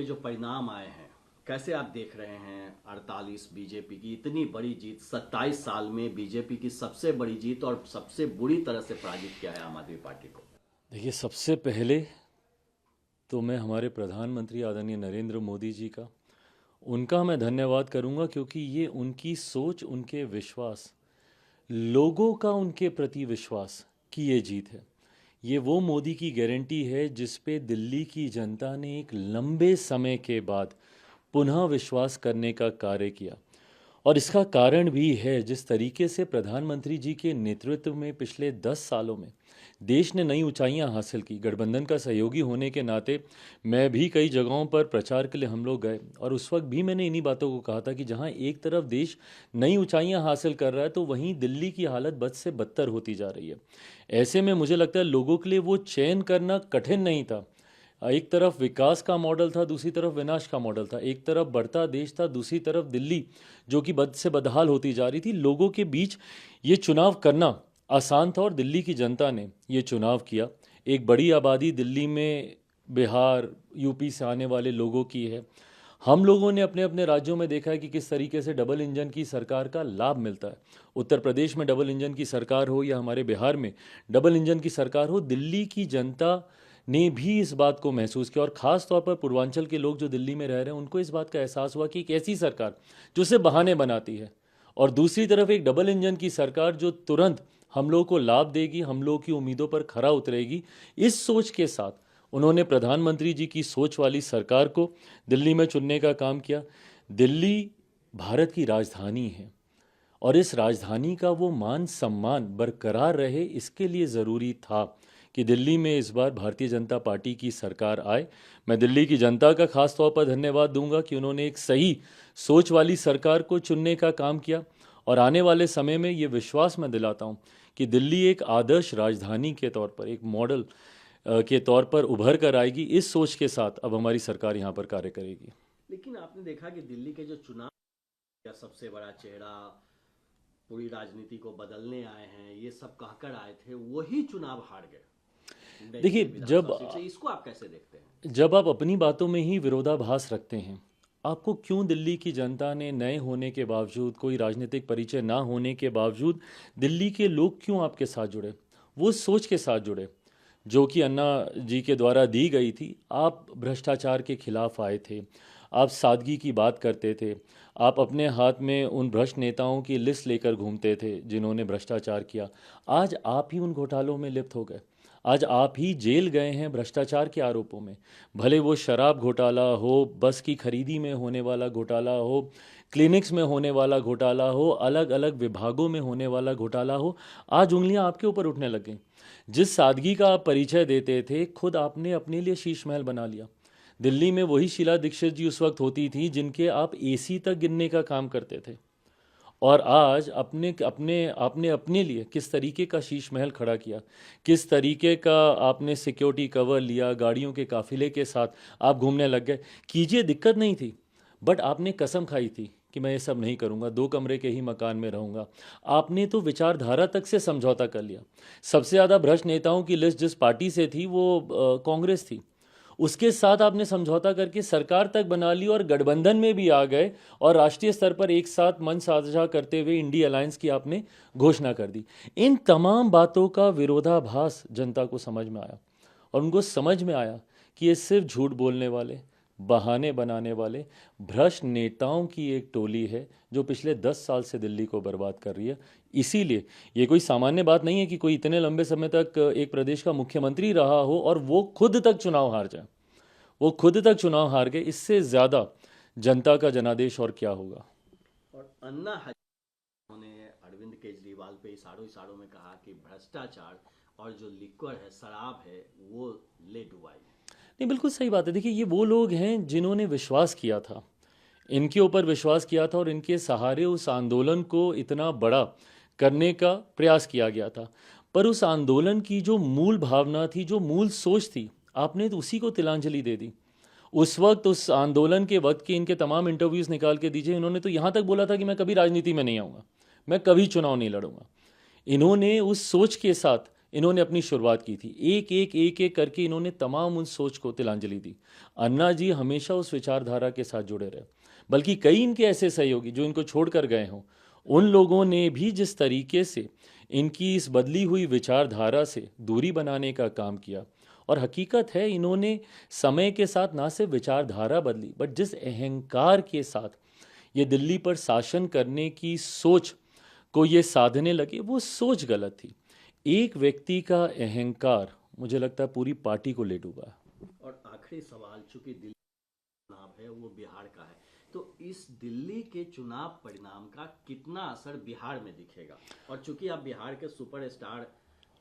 के जो परिणाम आए हैं, कैसे आप देख रहे हैं? 48 बीजेपी की इतनी बड़ी जीत, 27 साल में बीजेपी की सबसे बड़ी जीत और सबसे बुरी तरह से पराजित किया है आम आदमी पार्टी को। देखिए, सबसे पहले तो मैं हमारे प्रधानमंत्री आदरणीय नरेंद्र मोदी जी का उनका मैं धन्यवाद करूंगा, क्योंकि ये उनकी सोच, उनके विश्वास, लोगों का उनके प्रति विश्वास की ये जीत है। ये वो मोदी की गारंटी है जिस पे दिल्ली की जनता ने एक लंबे समय के बाद पुनः विश्वास करने का कार्य किया। और इसका कारण भी है जिस तरीके से प्रधानमंत्री जी के नेतृत्व में पिछले 10 सालों में देश ने नई ऊंचाइयां हासिल की। गठबंधन का सहयोगी होने के नाते मैं भी कई जगहों पर प्रचार के लिए हम लोग गए, और उस वक्त भी मैंने इन्हीं बातों को कहा था कि जहां एक तरफ देश नई ऊंचाइयां हासिल कर रहा है, तो वहीं दिल्ली की हालत बद से बदतर होती जा रही है। ऐसे में मुझे लगता है लोगों के लिए वो चयन करना कठिन नहीं था। एक तरफ विकास का मॉडल था, दूसरी तरफ विनाश का मॉडल था। एक तरफ बढ़ता देश था, दूसरी तरफ दिल्ली जो कि बद से बदहाल होती जा रही थी। लोगों के बीच ये चुनाव करना आसान था और दिल्ली की जनता ने ये चुनाव किया। एक बड़ी आबादी दिल्ली में बिहार, यूपी से आने वाले लोगों की है। हम लोगों ने अपने अपने राज्यों में देखा है कि किस तरीके से डबल इंजन की सरकार का लाभ मिलता है। उत्तर प्रदेश में डबल इंजन की सरकार हो या हमारे बिहार में डबल इंजन की सरकार हो, दिल्ली की जनता ने भी इस बात को महसूस किया। और ख़ास तौर पर पूर्वांचल के लोग जो दिल्ली में रह रहे हैं, उनको इस बात का एहसास हुआ कि एक ऐसी सरकार जो सिर्फ बहाने बनाती है, और दूसरी तरफ एक डबल इंजन की सरकार जो तुरंत हम लोगों को लाभ देगी, हम लोगों की उम्मीदों पर खरा उतरेगी। इस सोच के साथ उन्होंने प्रधानमंत्री जी की सोच वाली सरकार को दिल्ली में चुनने का काम किया। दिल्ली भारत की राजधानी है, और इस राजधानी का वो मान सम्मान बरकरार रहे, इसके लिए ज़रूरी था कि दिल्ली में इस बार भारतीय जनता पार्टी की सरकार आए। मैं दिल्ली की जनता का खास तौर पर धन्यवाद दूंगा कि उन्होंने एक सही सोच वाली सरकार को चुनने का काम किया। और आने वाले समय में ये विश्वास मैं दिलाता हूँ कि दिल्ली एक आदर्श राजधानी के तौर पर, एक मॉडल के तौर पर उभर कर आएगी। इस सोच के साथ अब हमारी सरकार यहाँ पर कार्य करेगी। लेकिन आपने देखा कि दिल्ली के जो चुनाव का सबसे बड़ा चेहरा पूरी राजनीति को बदलने आए हैं, ये सब कहकर आए थे, वही चुनाव हार गए देखिए, विधानसभा सीट से। इसको आप कैसे देखते हैं? जब आप अपनी बातों में ही विरोधाभास रखते हैं, आपको क्यों दिल्ली की जनता ने नए होने के बावजूद, कोई राजनीतिक परिचय ना होने के बावजूद, दिल्ली के लोग क्यों आपके साथ जुड़े? वो सोच के साथ जुड़े जो कि अन्ना जी के द्वारा दी गई थी। आप भ्रष्टाचार के खिलाफ आए थे, आप सादगी की बात करते थे, आप अपने हाथ में उन भ्रष्ट नेताओं की लिस्ट लेकर घूमते थे जिन्होंने भ्रष्टाचार किया। आज आप ही उन घोटालों में लिप्त हो गए। आज आप ही जेल गए हैं भ्रष्टाचार के आरोपों में। भले वो शराब घोटाला हो, बस की खरीदी में होने वाला घोटाला हो, क्लिनिक्स में होने वाला घोटाला हो, अलग अलग विभागों में होने वाला घोटाला हो, आज उंगलियां आपके ऊपर उठने लग गई। जिस सादगी का आप परिचय देते थे, खुद आपने अपने लिए शीश महल बना लिया। दिल्ली में वही शीला दीक्षित जी उस वक्त होती थी जिनके आप एसी तक गिनने का काम करते थे, और आज अपने अपने आपने अपने लिए किस तरीके का शीश महल खड़ा किया, किस तरीके का आपने सिक्योरिटी कवर लिया, गाड़ियों के काफिले के साथ आप घूमने लग गए। कीजिए, दिक्कत नहीं थी, बट आपने कसम खाई थी कि मैं ये सब नहीं करूंगा, 2 कमरे के ही मकान में रहूंगा। आपने तो विचारधारा तक से समझौता कर लिया। सबसे ज़्यादा भ्रष्ट नेताओं की लिस्ट जिस पार्टी से थी वो कांग्रेस थी, उसके साथ आपने समझौता करके सरकार तक बना ली और गठबंधन में भी आ गए, और राष्ट्रीय स्तर पर एक साथ मंच साझा करते हुए इंडी अलायंस की आपने घोषणा कर दी। इन तमाम बातों का विरोधाभास जनता को समझ में आया, और उनको समझ में आया कि ये सिर्फ झूठ बोलने वाले, बहाने बनाने वाले भ्रष्ट नेताओं की एक टोली है जो पिछले 10 साल से दिल्ली को बर्बाद कर रही है। इसीलिए ये कोई सामान्य बात नहीं है कि कोई इतने लंबे समय तक एक प्रदेश का मुख्यमंत्री रहा हो और वो खुद तक चुनाव हार जाए। वो खुद तक चुनाव हार गए। इससे ज़्यादा जनता का जनादेश और क्या होगा। और अन्ना हजारे ने अरविंद केजरीवाल पे इशारों इशारों में कहा कि भ्रष्टाचार और जो लिक्वर है, शराब है, वो ले डुबाई है। नहीं, बिल्कुल सही बात है। देखिए, ये वो लोग हैं जिन्होंने विश्वास किया था, इनके ऊपर विश्वास किया था, और इनके सहारे उस आंदोलन को इतना बड़ा करने का प्रयास किया गया था। पर उस आंदोलन की जो मूल भावना थी, जो मूल सोच थी, आपने तो उसी को तिलांजलि दे दी। उस वक्त, उस आंदोलन के वक्त के इनके तमाम इंटरव्यूज़ निकाल के दीजिए, इन्होंने तो यहाँ तक बोला था कि मैं कभी राजनीति में नहीं आऊँगा, मैं कभी चुनाव नहीं लड़ूंगा। इन्होंने उस सोच के साथ इन्होंने अपनी शुरुआत की थी। एक एक करके इन्होंने तमाम उन सोच को तिलांजलि दी। अन्ना जी हमेशा उस विचारधारा के साथ जुड़े रहे, बल्कि कई इनके ऐसे सहयोगी जो इनको छोड़कर गए हों, उन लोगों ने भी जिस तरीके से इनकी इस बदली हुई विचारधारा से दूरी बनाने का काम किया। और हकीकत है, इन्होंने समय के साथ ना सिर्फ विचारधारा बदली, बट जिस अहंकार के साथ ये दिल्ली पर शासन करने की सोच को ये साधने लगे, वो सोच गलत थी। एक व्यक्ति का अहंकार मुझे लगता है पूरी पार्टी को ले डूबा है। और आखिरी सवाल, चूंकि दिल्ली चुनाव है वो बिहार का है, तो इस दिल्ली के चुनाव परिणाम का कितना असर बिहार में दिखेगा? और चूंकि आप बिहार के सुपरस्टार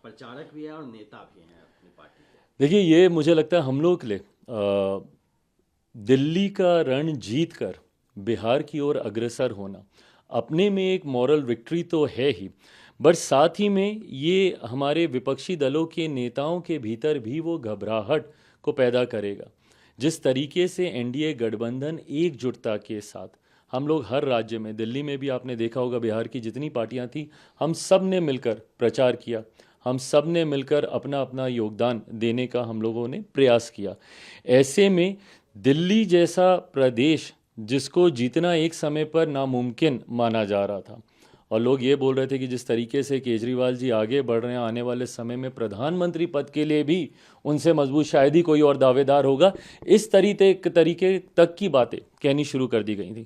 प्रचारक भी हैं और नेता भी हैं अपनी पार्टी के। देखिए, ये मुझे लगता है हम लोग के लिए दिल्ली का रण जीत कर बिहार की ओर अग्रसर होना अपने में एक मॉरल विक्ट्री तो है ही, बट साथ ही में ये हमारे विपक्षी दलों के नेताओं के भीतर भी वो घबराहट को पैदा करेगा। जिस तरीके से एनडीए गठबंधन एकजुटता के साथ, हम लोग हर राज्य में, दिल्ली में भी आपने देखा होगा, बिहार की जितनी पार्टियां थी, हम सब ने मिलकर प्रचार किया, हम सब ने मिलकर अपना अपना योगदान देने का हम लोगों ने प्रयास किया। ऐसे में दिल्ली जैसा प्रदेश जिसको जीतना एक समय पर नामुमकिन माना जा रहा था, और लोग ये बोल रहे थे कि जिस तरीके से केजरीवाल जी आगे बढ़ रहे हैं, आने वाले समय में प्रधानमंत्री पद के लिए भी उनसे मजबूत शायद ही कोई और दावेदार होगा, इस तरीके तक की बातें कहनी शुरू कर दी गई थी।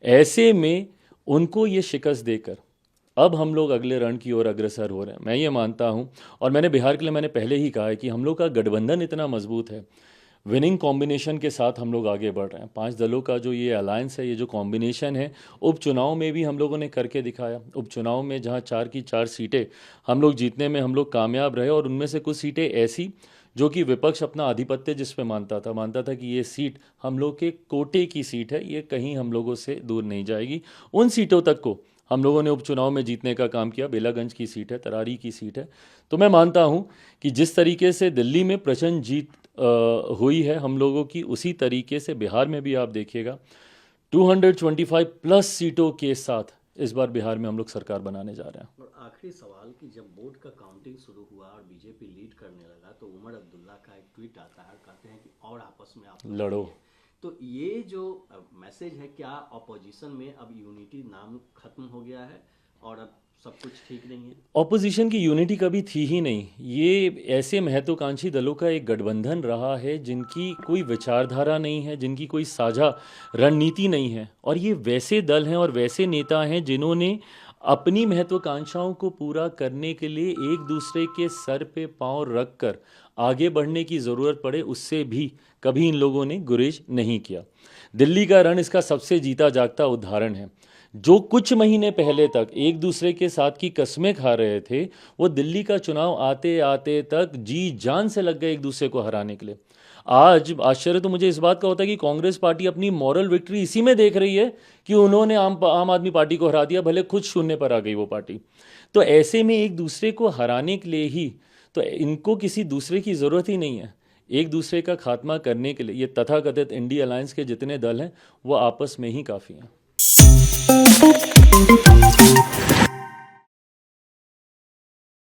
ऐसे में उनको ये शिकस्त देकर अब हम लोग अगले रण की ओर अग्रसर हो रहे हैं। मैं ये मानता हूँ, और मैंने बिहार के लिए मैंने पहले ही कहा है कि हम लोग का गठबंधन इतना मजबूत है, विनिंग कॉम्बिनेशन के साथ हम लोग आगे बढ़ रहे हैं। 5 दलों का जो ये अलायंस है, ये जो कॉम्बिनेशन है, उपचुनाव में भी हम लोगों ने करके दिखाया। उपचुनाव में जहाँ 4 की 4 सीटें हम लोग जीतने में हम लोग कामयाब रहे, और उनमें से कुछ सीटें ऐसी जो कि विपक्ष अपना आधिपत्य जिस पे मानता था कि ये सीट हम लोग के कोटे की सीट है, ये कहीं हम लोगों से दूर नहीं जाएगी। उन सीटों तक को हम लोगों ने उपचुनाव में जीतने का काम किया। बेलागंज की सीट है, तरारी की सीट है। तो मैं मानता हूँ कि जिस तरीके से दिल्ली में प्रचंड जीत हुई है हम लोगों की, उसी तरीके से बिहार में भी आप देखिएगा 225 प्लस सीटों के साथ इस बार बिहार में हम लोग सरकार बनाने जा रहे हैं। और आखिरी सवाल कि जब वोट का काउंटिंग शुरू हुआ और बीजेपी लीड करने लगा, तो उमर अब्दुल्ला का एक ट्वीट आता है, कहते हैं कि और आपस में आप लड़ो। तो ये जो मैसेज है, क्या ऑपोजिशन में अब यूनिटी नाम खत्म हो गया है और अब सब कुछ ठीक नहीं है? ऑपोजिशन की यूनिटी कभी थी ही नहीं। ये ऐसे महत्वाकांक्षी दलों का एक गठबंधन रहा है जिनकी कोई विचारधारा नहीं है, जिनकी कोई साझा रणनीति नहीं है। और ये वैसे दल हैं और वैसे नेता हैं जिन्होंने अपनी महत्वाकांक्षाओं को पूरा करने के लिए एक दूसरे के सर पे पांव रख कर आगे बढ़ने की ज़रूरत पड़े, उससे भी कभी इन लोगों ने गुरेज नहीं किया। दिल्ली का रण इसका सबसे जीता जागता उदाहरण है। जो कुछ महीने पहले तक एक दूसरे के साथ की कस्में खा रहे थे, वो दिल्ली का चुनाव आते आते तक जी जान से लग गए एक दूसरे को हराने के लिए। आज आश्चर्य तो मुझे इस बात का होता है कि कांग्रेस पार्टी अपनी मॉरल विक्ट्री इसी में देख रही है कि उन्होंने आम आदमी पार्टी को हरा दिया, भले खुद शून्य पर आ गई वो पार्टी। तो ऐसे में एक दूसरे को हराने के लिए ही तो इनको किसी दूसरे की ज़रूरत ही नहीं है। एक दूसरे का खात्मा करने के लिए ये तथाकथित इंडी अलायंस के जितने दल हैं वो आपस में ही काफ़ी हैं।